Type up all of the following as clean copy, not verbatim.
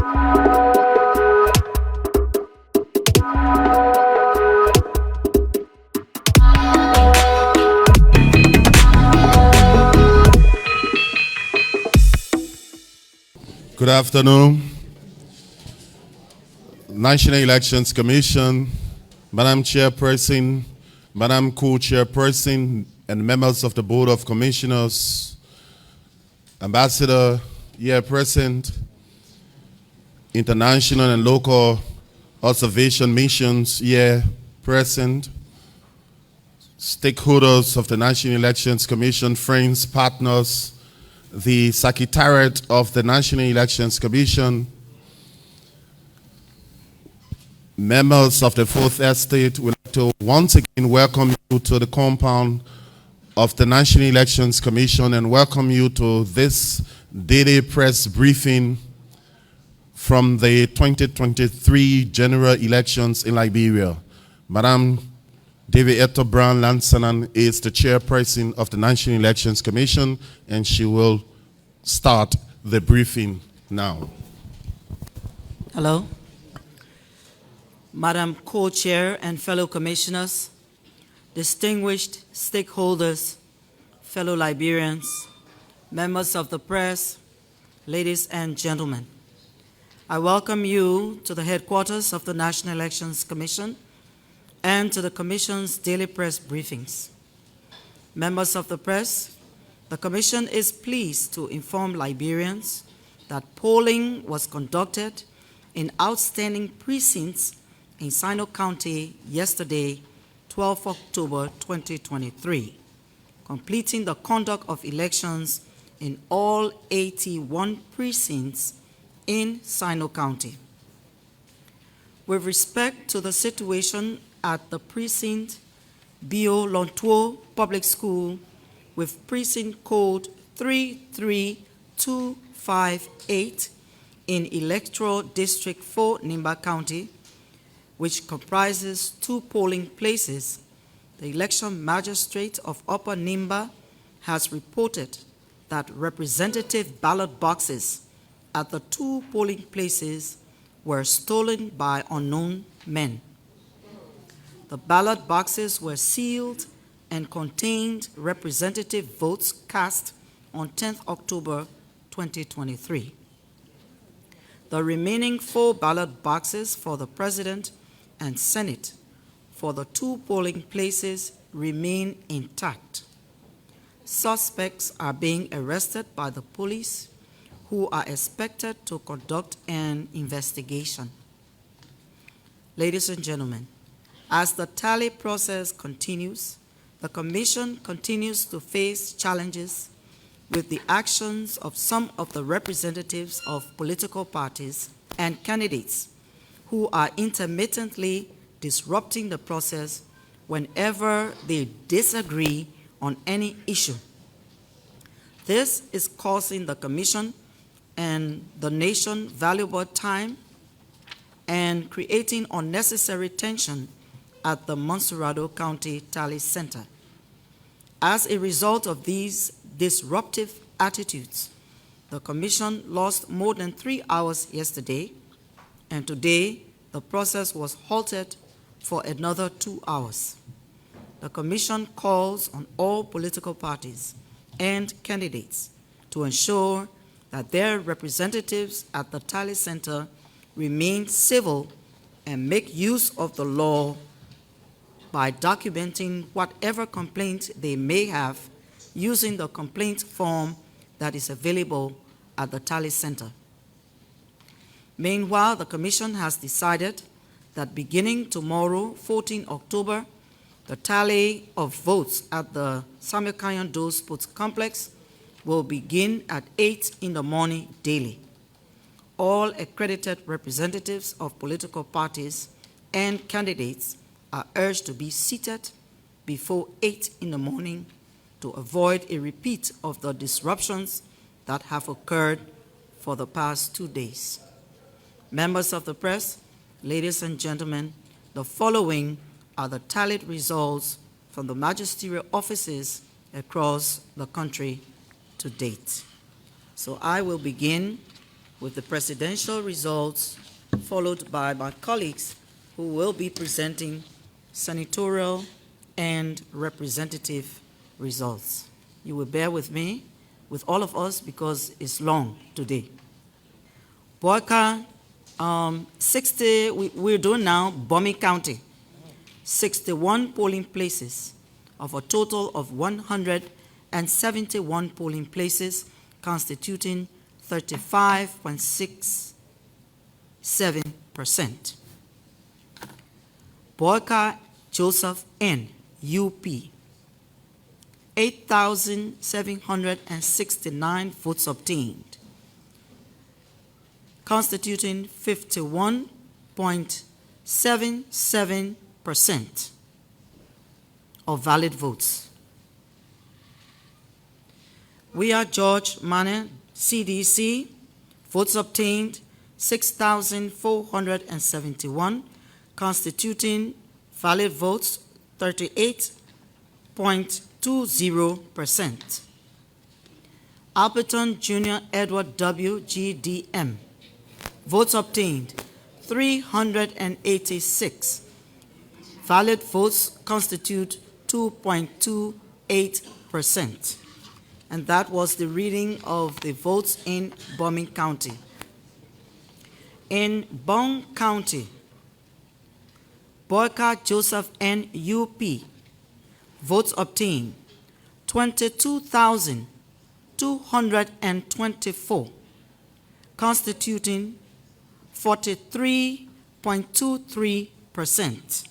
Good afternoon. National Elections Commission, Madam Chairperson, Madam Co-Chairperson, and members of the Board of Commissioners, Ambassador here present, international and local observation missions here present, stakeholders of the National Elections Commission, friends, partners, the Secretariat of the National Elections Commission, members of the Fourth Estate, would like to once again welcome you to the compound of the National Elections Commission and welcome you to this daily press briefing from the 2023 general elections in Liberia. Madam David Eto Brown Lansanan is the chairperson of the National Elections Commission, and she will start the briefing now. Hello. Madam Co-Chair and fellow commissioners, distinguished stakeholders, fellow Liberians, members of the press, ladies and gentlemen, I welcome you to the headquarters of the National Elections Commission and to the Commission's daily press briefings. Members of the press, the Commission is pleased to inform Liberians that polling was conducted in outstanding precincts in Sino County yesterday, 12 October 2023, completing the conduct of elections in all 81 precincts in Sino County. With respect to the situation at the precinct Bio Lontuo Public School with precinct code 33258 in Electoral District 4, Nimba County, which comprises 2 polling places, the election magistrate of Upper Nimba has reported that representative ballot boxes at the 2 polling places were stolen by unknown men. The ballot boxes were sealed and contained representative votes cast on 10th October 2023. The remaining 4 ballot boxes for the President and Senate for the 2 polling places remain intact. Suspects are being arrested by the police, who are expected to conduct an investigation. Ladies and gentlemen, as the tally process continues, the Commission continues to face challenges with the actions of some of the representatives of political parties and candidates who are intermittently disrupting the process whenever they disagree on any issue. This is causing the Commission and the nation valuable time and creating unnecessary tension at the Monserrado County Tally Center. As a result of these disruptive attitudes, the Commission lost more than 3 hours yesterday, and today the process was halted for another 2 hours. The Commission calls on all political parties and candidates to ensure that their representatives at the Tally Center remain civil and make use of the law by documenting whatever complaint they may have using the complaint form that is available at the Tally Center. Meanwhile, the Commission has decided that beginning tomorrow, 14 October, the tally of votes at the Samuel Kanyon Doe Sports Complex will begin at 8 in the morning daily. All accredited representatives of political parties and candidates are urged to be seated before 8 in the morning to avoid a repeat of the disruptions that have occurred for the past 2 days. Members of the press, ladies and gentlemen, the following are the tallied results from the magisterial offices across the country to date. So I will begin with the presidential results, followed by my colleagues who will be presenting senatorial and representative results. You will bear with me, with all of us, because it's long today. Boyka, 60, we're doing now Bomi County, 61 polling places of a total of 171 polling places, constituting 35.67%. Boyka Joseph N, UP, 8,769 votes obtained, constituting 51.77% of valid votes. We are George Mane, CDC, votes obtained 6,471, constituting valid votes 38.20%. Alberton Jr. Edward W. GDM, votes obtained 386. Valid votes constitute 2.28%. And that was the reading of the votes in Bomi County. In Bong County, Boyka Joseph N. UP, votes obtained 22,224, constituting 43.23%.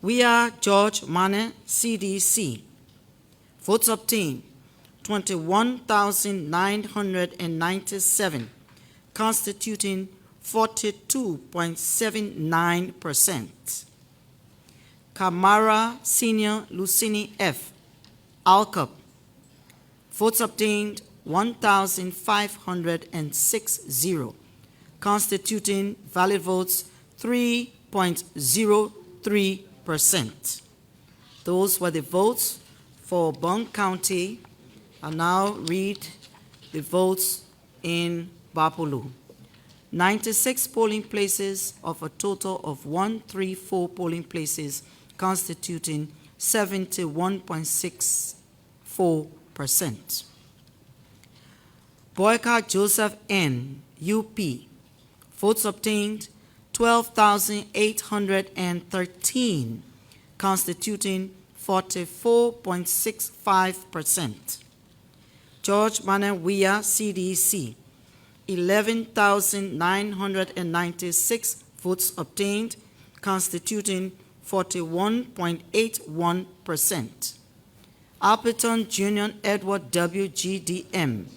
We are George Mane, CDC, votes obtained 21,997, constituting 42.79%. Kamara Senior Lucini F, Alcup, votes obtained 1,560, constituting valid votes 3.03%. Those were the votes for Bong County. I'll now read the votes in Bapulu. 96 polling places of a total of 134 polling places, constituting 71.64%. Boyka Joseph N, UP, votes obtained 12,813, constituting 44.65%. George Manawia, CDC, 11,996 votes obtained, constituting 41.81%. Alberton Junior Edward W. GDM,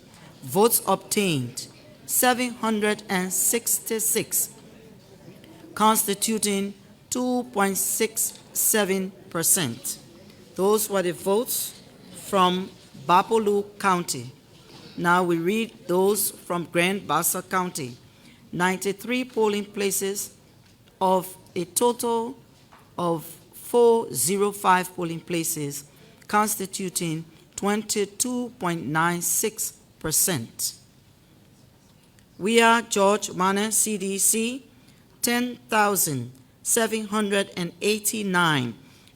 votes obtained 766, constituting 2.67%. Those were the votes from Bapolu County. Now we read those from Grand Bassa County. 93 polling places of a total of 405 polling places, constituting 22.96%. We are George Mane, CDC, 10,789,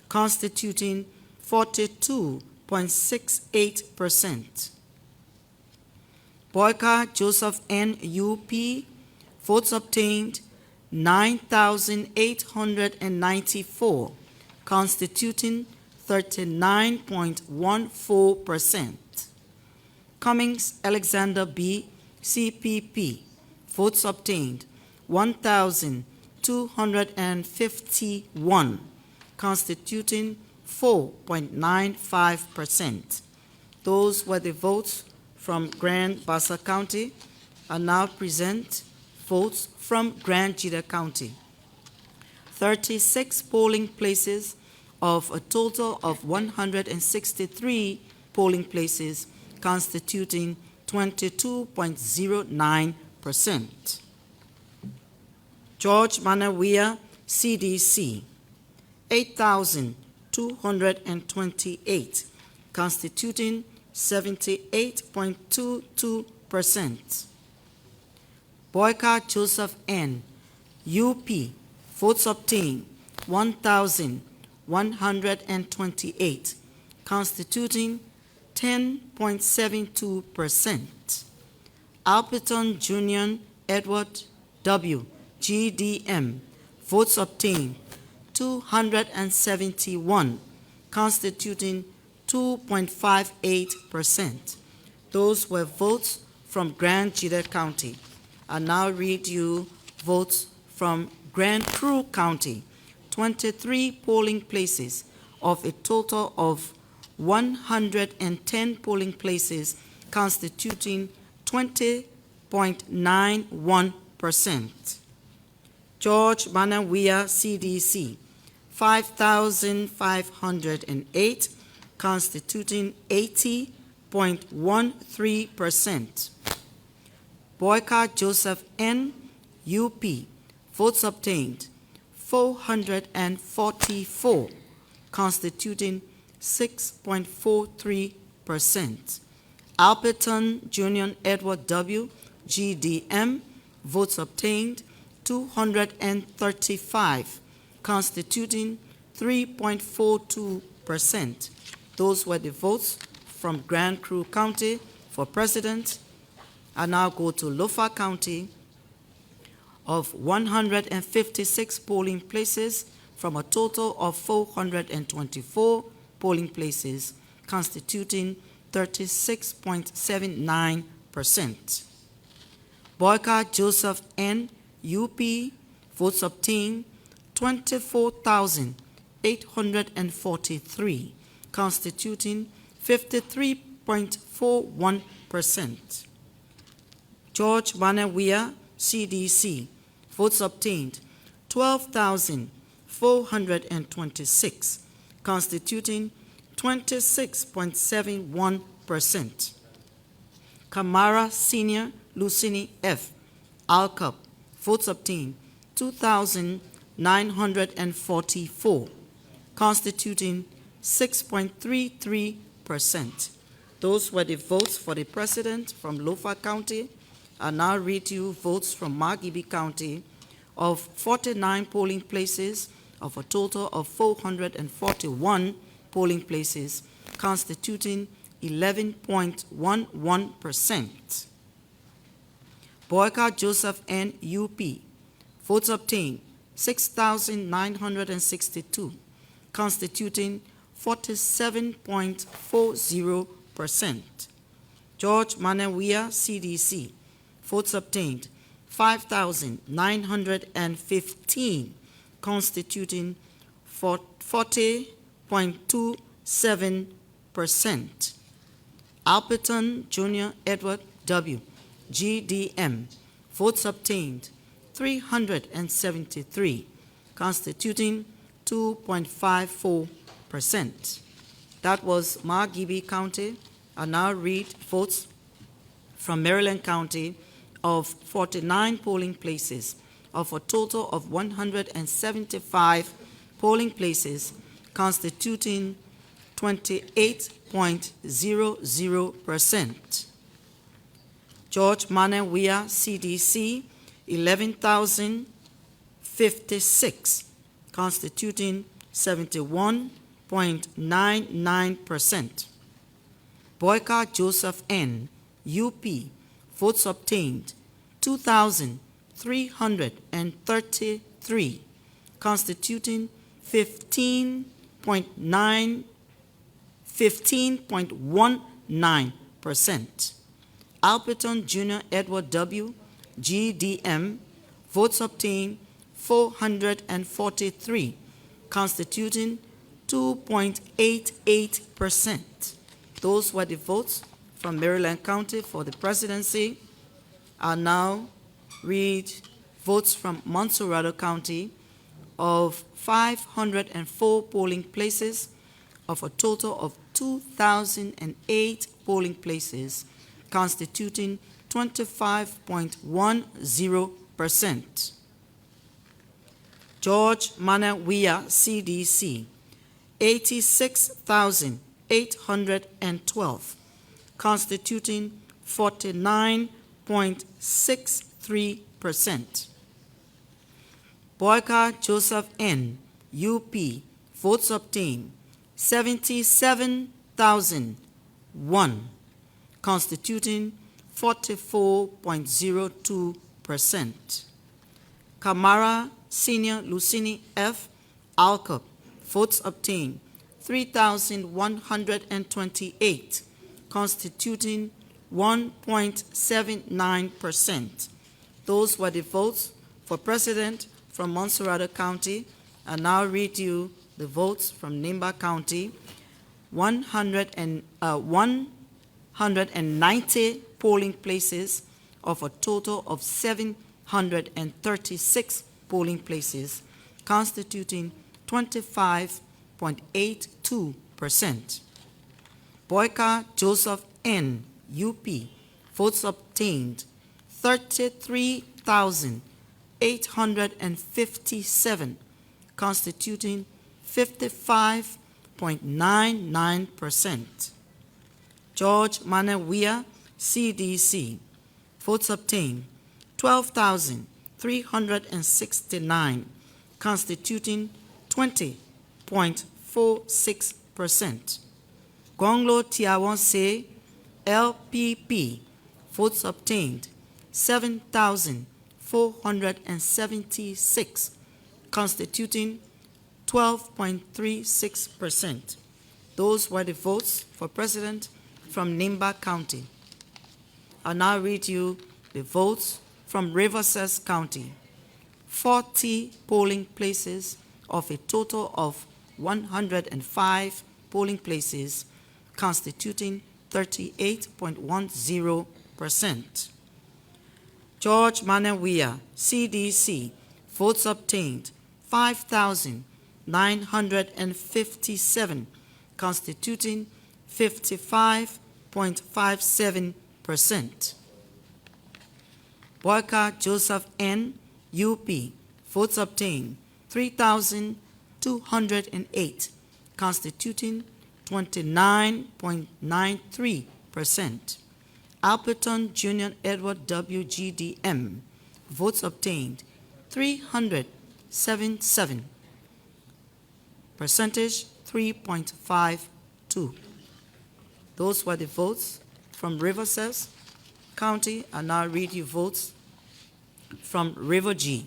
constituting 42.68%. Boyka Joseph N. UP, votes obtained 9,894, constituting 39.14%. Cummings Alexander B, CPP, votes obtained 1,251, constituting 4.95%. Those were the votes from Grand Bassa County. I now present votes from Grand Jida County. 36 polling places of a total of 163 polling places, constituting 22.09%. George Manawia, CDC, 8,228, constituting 78.22%. Boyka Joseph N., UP, votes obtained 1,128, constituting 10.72%. Alperton Junior Edward W., GDM, votes obtained 271, constituting 2.58%. Those were votes from Grand Jide County. I now read you votes from Grand Cru County. 23 polling places of a total of 110 polling places, constituting 20.91%. George Manawia, CDC, 5,508, constituting 80.13%. Boyka Joseph N., UP, votes obtained 444, constituting 6.43%. Alperton Junior Edward W., GDM, votes obtained 235, constituting 3.42%. Those were the votes from Grand Cru County for president. I now go to Lofa County. Of 156 polling places from a total of 424 polling places, constituting 36.79%. Boyka Joseph N., UP, votes obtained 24,843, constituting 53.41%. George Manawia, CDC, votes obtained 12,426, constituting 26.71%. Kamara Senior Lucini F., Alcup, votes obtained 2,944, constituting 6.33%. Those were the votes for the president from Lofa County. I now read you votes from Margibi County. Of 49 polling places of a total of 441 polling places, constituting 11.11%. Boyka Joseph N., UP, votes obtained 6,962, constituting 47.40%. George Manawia, CDC, votes obtained 5,915, constituting 40.27%. Alperton Junior Edward W., GDM, votes obtained 373, constituting 2.54%. That was Margibi County. I now read votes from Maryland County. Of 49 polling places of a total of 175 polling places, constituting 28.00%. George Manawia, CDC, 11,056, constituting 71.99%. Boyka Joseph N., UP, votes obtained 2,333, constituting 15.19%. Alperton Junior Edward W., GDM, votes obtained 443, constituting 2.88%. Those were the votes from Maryland County for the presidency. I'll now read votes from Montserrado County. Of 504 polling places of a total of 2,008 polling places, constituting 25.10%. George Manawia, CDC, 86,812, constituting 49.63%. 1%. Boyka Joseph N., UP, votes obtained 77,001, constituting 44.02%. Kamara Senior Lucini F. Alcup, votes obtained 3,128, constituting 1.79%. Those were the votes for president from Monserrate County. I now read you the votes from Nimba County. 190 polling places of a total of 736 polling places, constituting 25.82%. Boyka Joseph N., UP, votes obtained 33,857, constituting 55.99%. George Manawia, CDC, votes obtained 12,369, constituting 20.46%. Gonglo Tiawanse, LPP, votes obtained 7,476, constituting 12.36%. Those were the votes for president from Nimba County. I'll now read you the votes from Riverside County. 40 polling places of a total of 105 polling places, constituting 38.10%. George Manawia, CDC, votes obtained 5,957, constituting 55.57%. Boyka Joseph N., UP, votes obtained 3,208, constituting 29.93%. Alperton Junior Edward W. GDM, votes obtained 377, percentage 3.52. Those were the votes from Riverside County. I now read you votes from River G.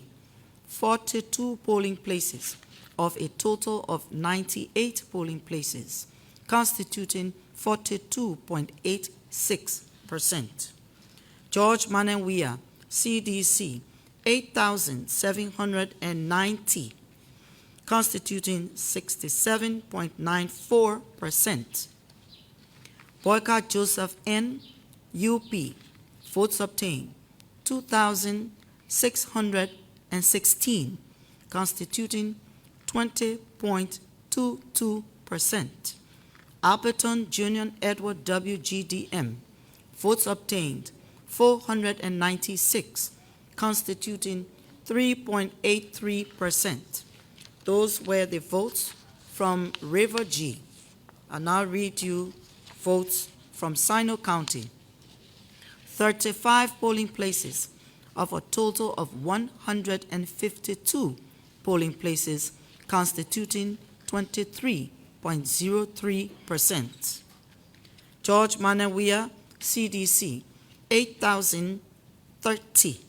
42 polling places of a total of 98 polling places, constituting 42.86%. George Manawia, CDC, 8,790, constituting 67.94%. Boyka Joseph N., UP, votes obtained 2,616, constituting 20.22%. Alberton Junior Edward W. GDM, votes obtained 496, constituting 3.83%. Those were the votes from River G. I now read you votes from Sino County. 35 polling places of a total of 152 polling places, constituting 23.03%. George Manawia, CDC, 8,030,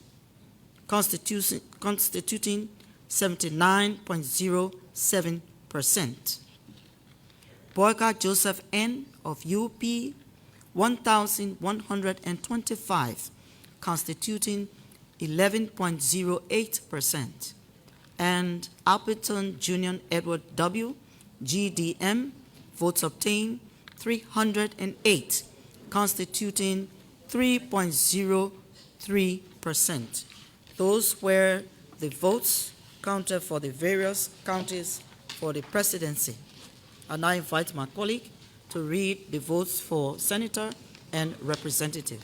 constituting 79.07%. Boyka Joseph N. of UP, 1,125, constituting 11.08%. And Alperton Junior Edward W. GDM, votes obtained 308, constituting 3.03%. Those were the votes counted for the various counties for the presidency. I now invite my colleague to read the votes for senator and representative.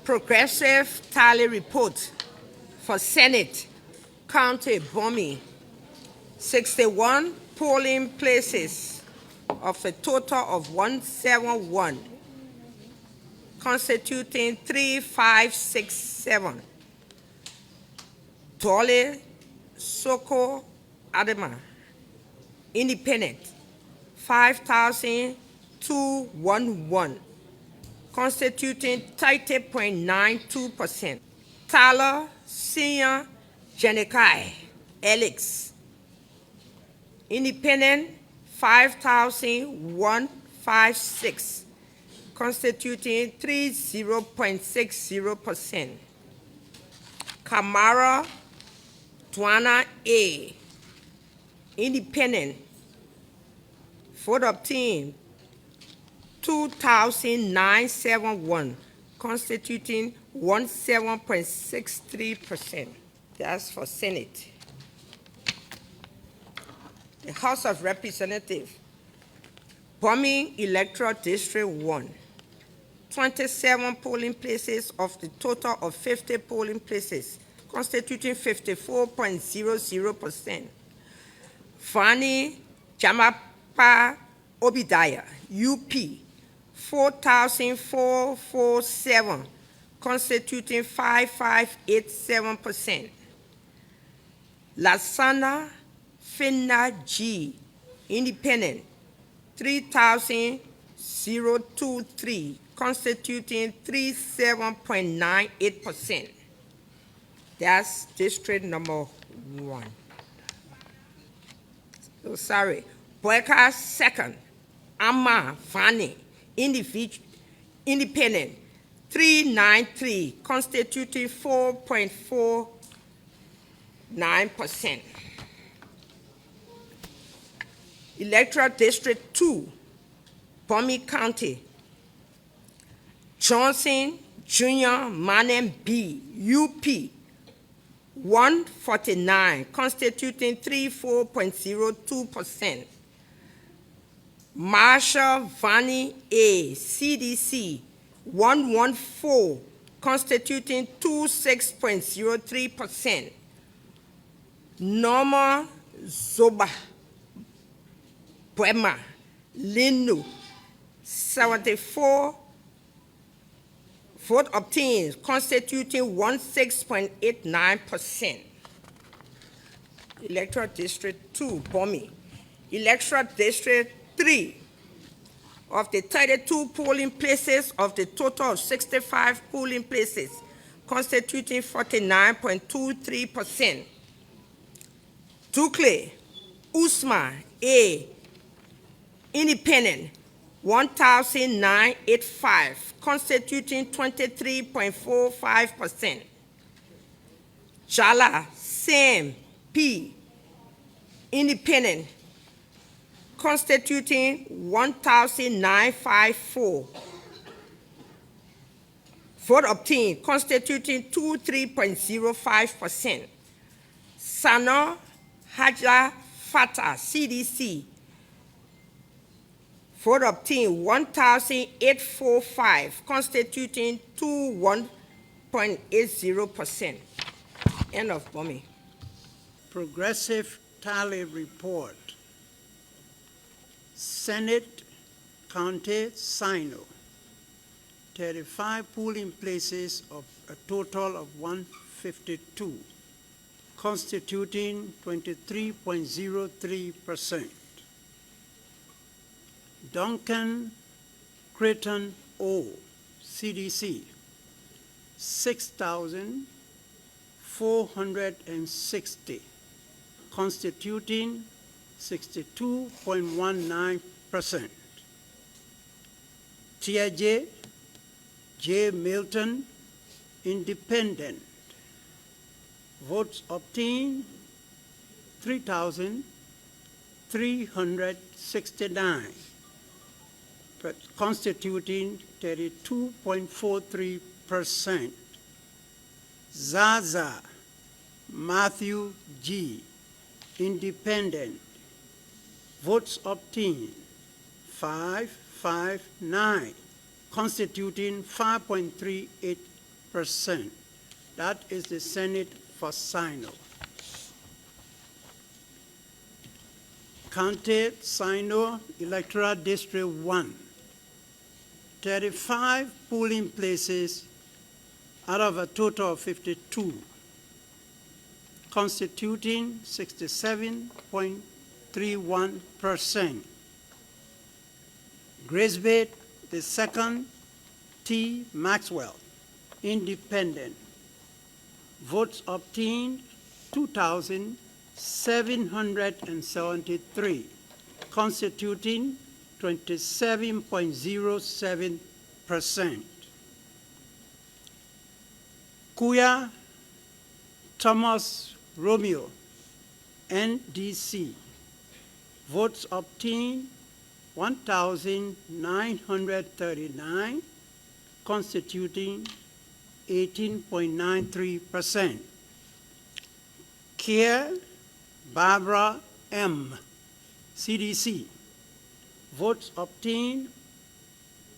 Progressive tally report for Senate, County Bomi, 61 polling places of a total of 171, constituting 3,567, Dole, Soko, Adama. Independent, 5,211, constituting 30.92%. Tyler, Senior, Jenekai, Alex. Independent, 5,156, constituting 30.60%. Kamara, Dwana A. Independent, vote obtained 2,971, constituting 17.63%. That's for Senate. The House of Representatives, Bombing Electoral District 1, 27 polling places of the total of 50 polling places, constituting 54.00%. Fani Jamapa Obidaya, UP, 4,447, constituting 5587%. Lasana Finna G, Independent, 3,023, constituting 37.98%. That's district number 1. So sorry. Boyka second. Amma Fani, Independent, 393, constituting 4.49%. Electoral District 2, Bomi County, Johnson Jr. Manem B, UP, 149, constituting 34.02%. Marshall Vani A, CDC, 114, constituting 26.03%. Norma Zoba Poema Linu, 74, vote obtained, constituting 16.89%. Electoral District 2, Bomi. Electoral District 3, of the 32 polling places of the total of 65 polling places, constituting 49.23%. Dukle Usma A, Independent, 1,985, constituting 23.45%. Jala Sam P, Independent, constituting 1,954. Vote obtained, constituting 23.05%. Sano Haja Fata, CDC, vote obtained 1,845, constituting 21.80%. End of Bomi. Progressive tally report. Senate County Sino, 35 polling places of a total of 152, constituting 23.03%. Duncan Creighton O, CDC, 6,460, constituting 62.19%. Tia J. Milton, Independent, votes obtained 3,369, constituting 32.43%. Zaza Matthew G, Independent, votes obtained 559, constituting 5.38%. That is the Senate for Sino. County Sino Electoral District 1, 35 polling places out of a total of 52, constituting 67.31%. Grisbet II, T. Maxwell, independent. Votes obtained 2,773, constituting 27.07%. Kuya Thomas Romeo, NDC. Votes obtained 1,939, constituting 18.93%. Kier Barbara M., CDC. Votes obtained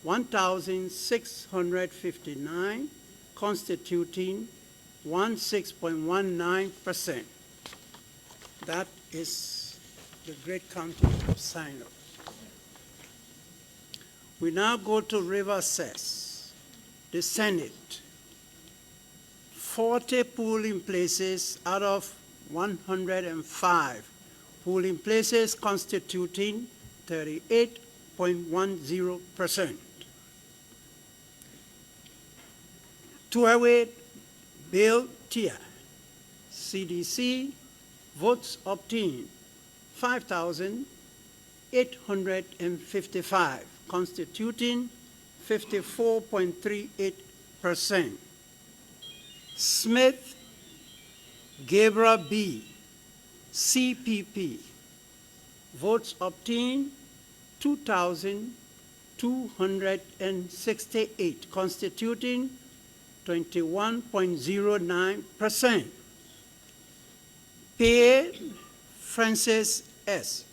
1,659, constituting 16.19%. That is the great county of Sinop. We now go to River Cess, the Senate. 40 polling places out of 105 polling places, constituting 38.10%. Tuawit Bill Tia, CDC. Votes obtained 5,855, constituting 54.38%. Smith Gabriel B., CPP. Votes obtained 2,268, constituting 21.09%. Pierre Francis S.,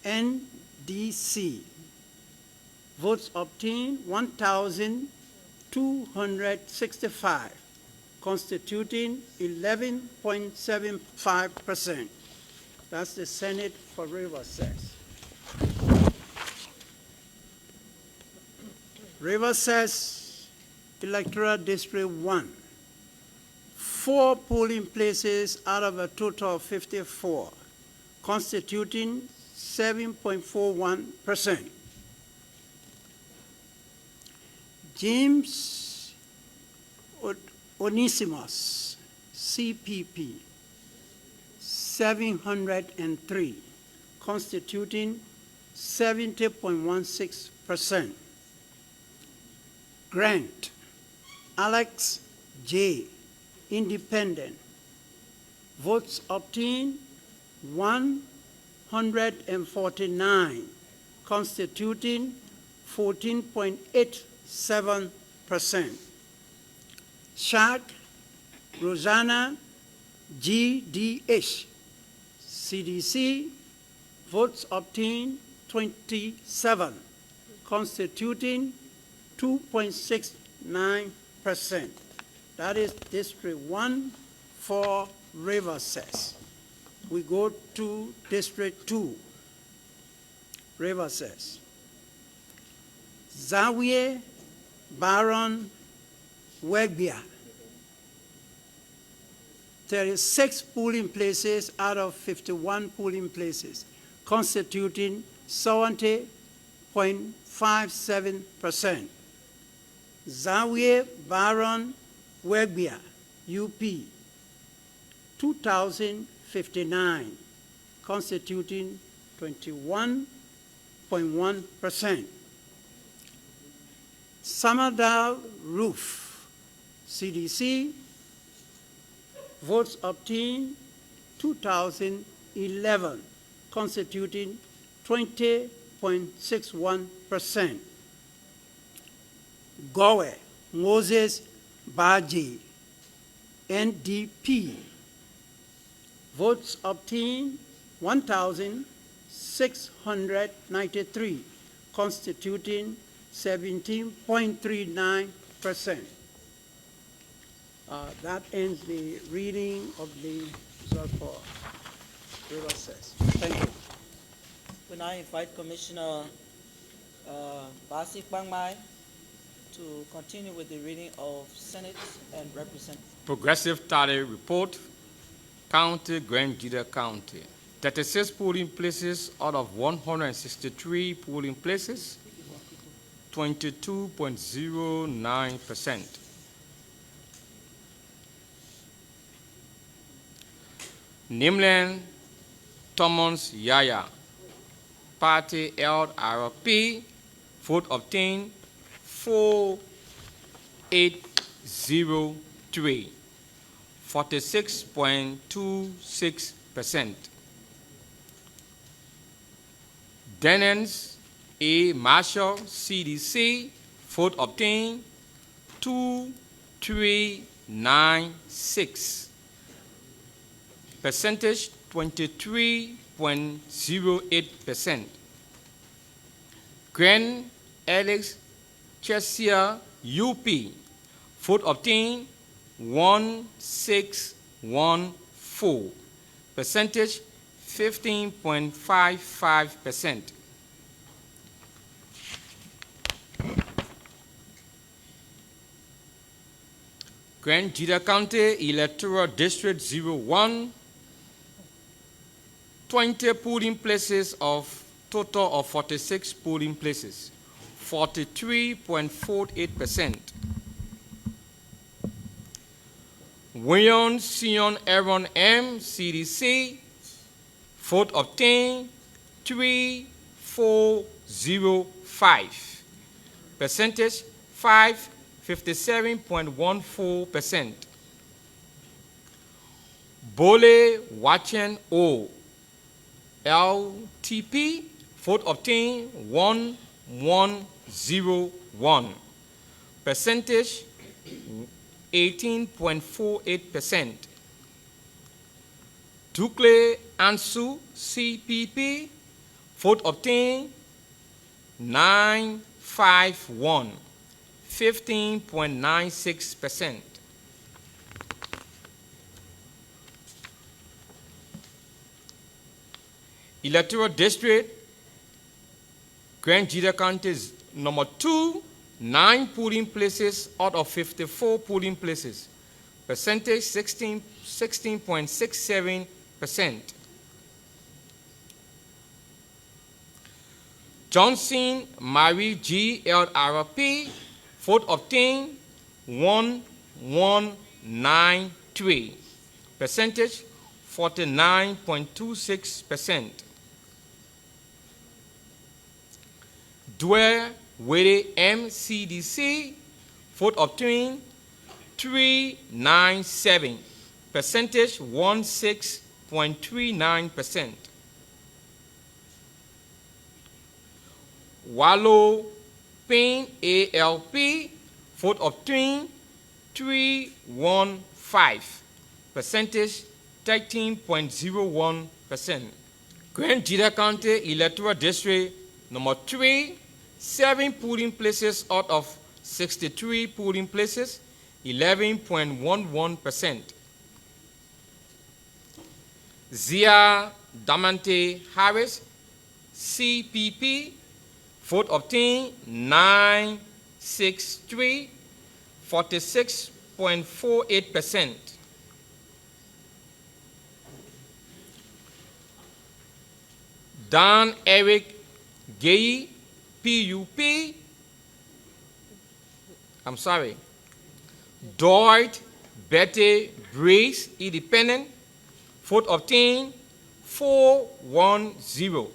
NDC. Votes obtained 1,265, constituting 11.75%. That's the Senate for River Cess. River Cess Electoral District 1. 4 polling places out of a total of 54, constituting 7.41%. James Onesimus, CPP, 703, constituting 70.16%. Grant Alex J., independent. Votes obtained 149, constituting 14.87%. Shaq Rosanna GDH, CDC. Votes obtained 27, constituting 2.69%. That is District 1 for River Cess. We go to District 2, River Cess. Zawiya Baron Wegbia, 36 polling places out of 51 polling places, constituting 70.57%. Zawiya Baron Wegbia, UP, 2,059, constituting 21.1%. Samardal Roof, CDC. Votes obtained 2,011, constituting 20.61%. Gowe Moses Baji, NDP. Votes obtained 1,693, constituting 17.39%. That ends the reading of the result for River Cess. Thank you. We now invite Commissioner Basi Bangmai to continue with the reading of Senate and Representative. Progressive Tally Report, County, Grand Jita County. 36 polling places out of 163 polling places, 22.09%. Nimland, Thomas Yaya, Party LRP, vote obtained 4803, 46.26%. Dennis A. Marshall, CDC, vote obtained 2396, percentage 23.08%. Grand Alex Chesia, UP, vote obtained 1614, percentage 15.55%. Grand Jita County Electoral District 01, 20 polling places of total of 46 polling places, 43.48%. William Sion Aaron M, CDC, vote obtained 3405, percentage 57.14%. Bole Wachen O, LTP, vote obtained 1101, percentage 18.48%. Dukle Ansu, CPP, vote obtained 951, 15.96%. Electoral District, Grand Jita County is number 2, 9 polling places out of 54 polling places, percentage 16.67%. Johnson Mary G. LRP, vote obtained 1193, percentage 49.26%. Dwell Wede MCDC, vote obtained 397, percentage 16.39%. Wallow Payne ALP, vote obtained 315, percentage 13.01%. Grand Jita County Electoral District number 3, 7 polling places out of 63 polling places, 11.11%. Zia Damante Harris, CPP, vote obtained 963, 46.48%. Dan Eric Gay, PUP, Dwight Betty Brace, Independent, vote obtained 410,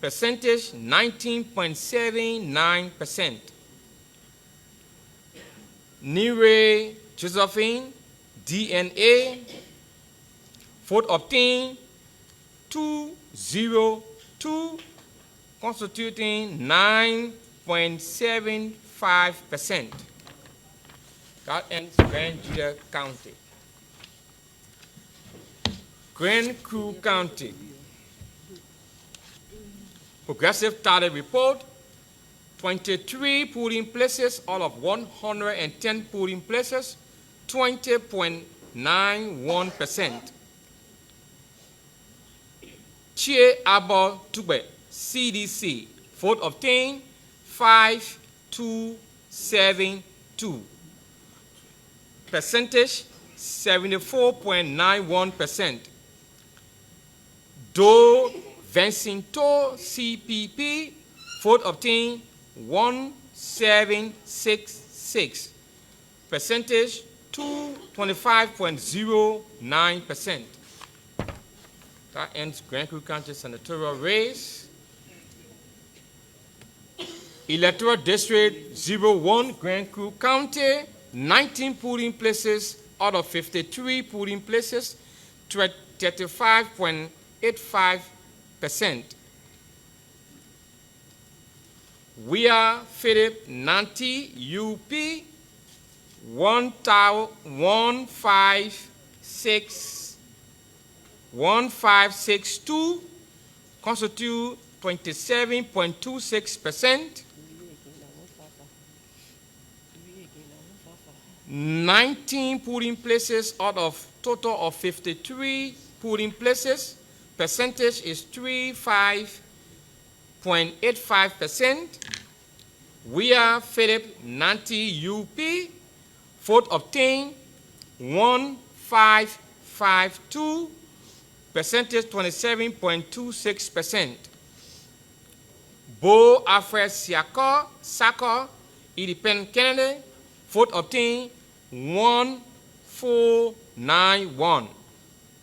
percentage 19.79%. Nire Josephine, DNA, vote obtained 202, constituting 9.75%. That ends Grand Jita County. Grand Crew County. Progressive Tally Report, 23 polling places out of 110 polling places, 20.91%. Chie Abo Tube, CDC, vote obtained 5272, percentage 74.91%. Do Vincento CPP, vote obtained 1766, percentage 25.09%. That ends Grand Creek County senatorial race. Electoral District 01, Grand Creek County, 19 polling places out of 53 polling places, 35.85%. We are Philip Nanti UP 1562 constitute 27.26%. 19 polling places out of total of 53 polling places. Percentage is 35.85%. We are Philip Nanti UP. Vote obtained 1552. Percentage 27.26%. Bo Alfred Sako, independent candidate. Vote obtained 1491.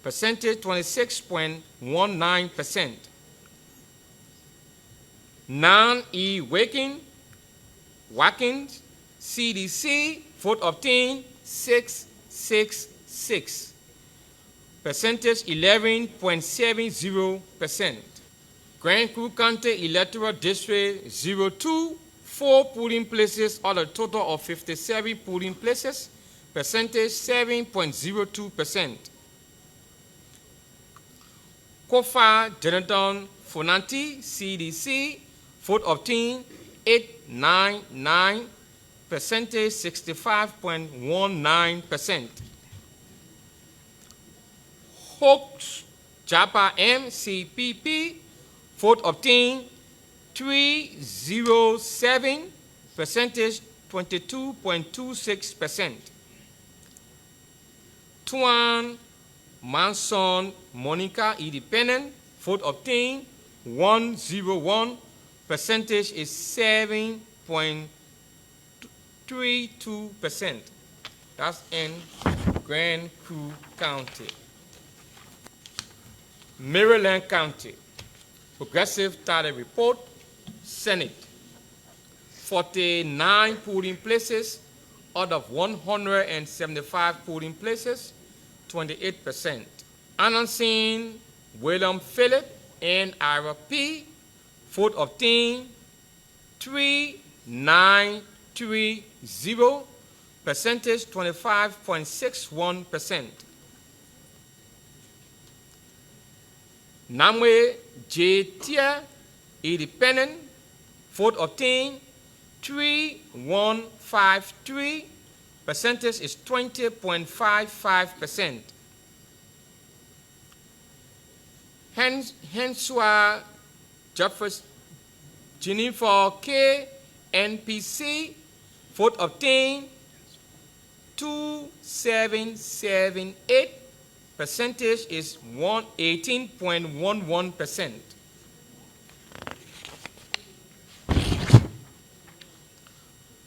Percentage 26.19%. Nan E. Watkins, CDC, vote obtained 666. Percentage 11.70%. Grand Creek County Electoral District 02, 4 polling places out of a total of 57 polling places. Percentage 7.02%. Kofa Jonathan Fonanti, CDC, vote obtained 899, percentage 65.19%. Hawks Japa MCPP, vote obtained 307, percentage 22.26%. Tuan Manson Monica Independent, vote obtained 101, percentage is 7.32%. That's in Grand Creek County. Maryland County, Progressive Title Report, Senate, 49 polling places out of 175 polling places, 28%. Announcing William Philip and Ira P. Vote obtained 3930, percentage 25.61%. Namwe J. Tia, independent, vote obtained 3153, percentage is 20.55%. Hensua Jeffers Jennifer K. NPC, vote obtained 2778, percentage is 18.11%.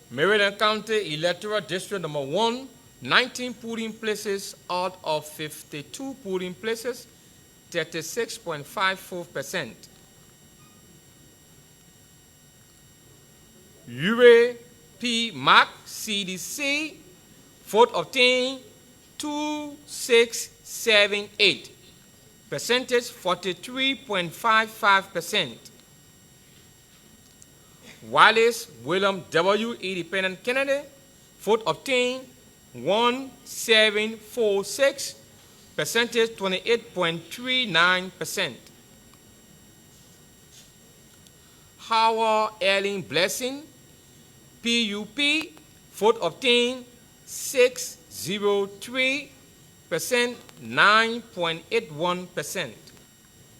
Maryland County Electoral District number 1, 19 polling places out of 52 polling places, 36.54%. Ure P. Mac, CDC, vote obtained 2678, percentage 43.55%. Wallace William W. Independent candidate, vote obtained 1746, percentage 28.39%. Howard Erling Blessing, PUP, vote obtained 603, 9.81%.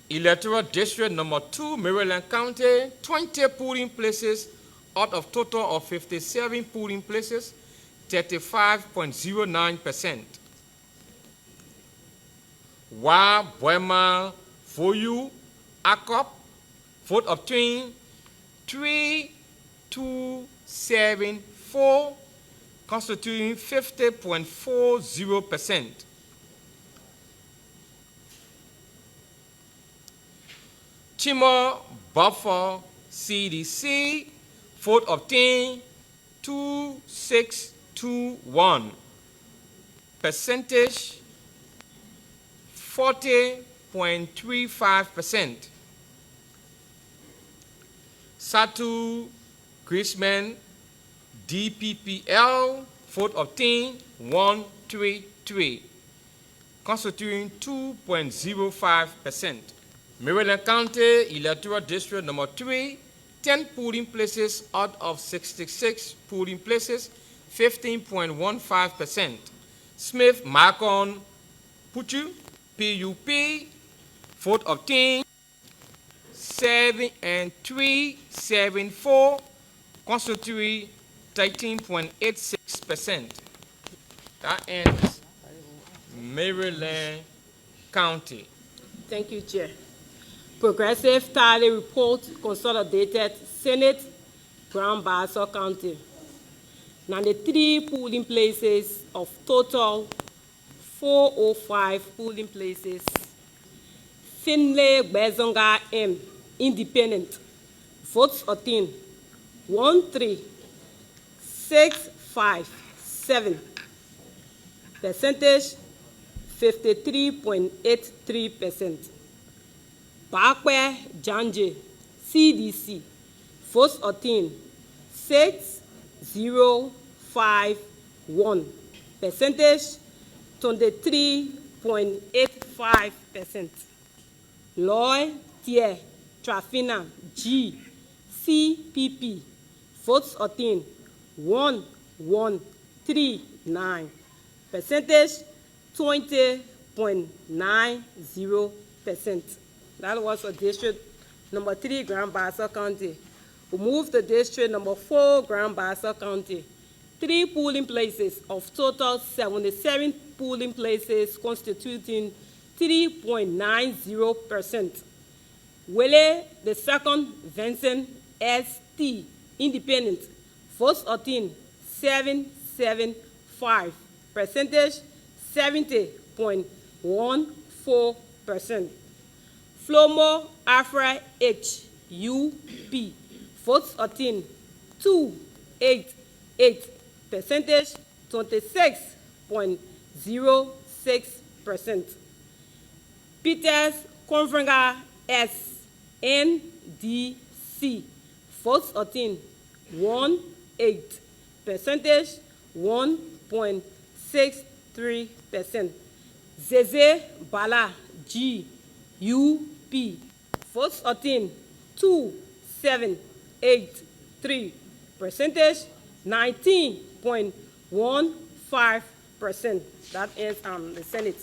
Electoral District number 2, Maryland County, 20 polling places out of total of 57 polling places, 35.09%. Wa Boema Foyu Akop, vote obtained 3274, constituting 50.40%. Timor Buffer CDC, vote obtained 2621, percentage 40.35%. Satu Grisman DPPL, vote obtained 133, constituting 2.05%. Maryland County Electoral District number 3, 10 polling places out of 66 polling places, 15.15%. Smith Macon Puchu, PUP, vote obtained 7374, constituting 13.86%. That ends Maryland County. Thank you, Chair. Progressive Tally Report, Consolidated Senate, Grand Bassa County. 93 polling places of total 405 polling places. Finlay Bezonga M, Independent. Votes obtained 13657. Percentage 53.83%. Bakwe Janje, CDC, votes obtained 6051. Percentage 23.85%. Loy Tier Trafina G, CPP, votes obtained 1139. Percentage 20.90%. That was for district number 3, Grand Bassa County. We move to district number 4, Grand Bassa County. 3 polling places of total 77 polling places, constituting 3.90%. Wele the second, Vincent S.T., Independent, votes obtained 775. Percentage 70.14%. Flomo Afra H, UP, votes obtained 288. Percentage 26.06%. Peters Convrenga S, NDC, votes obtained 18. Percentage 1.63%. Zeze Bala G, UP, votes obtained 2783. Percentage 19.15%. That ends the Senate.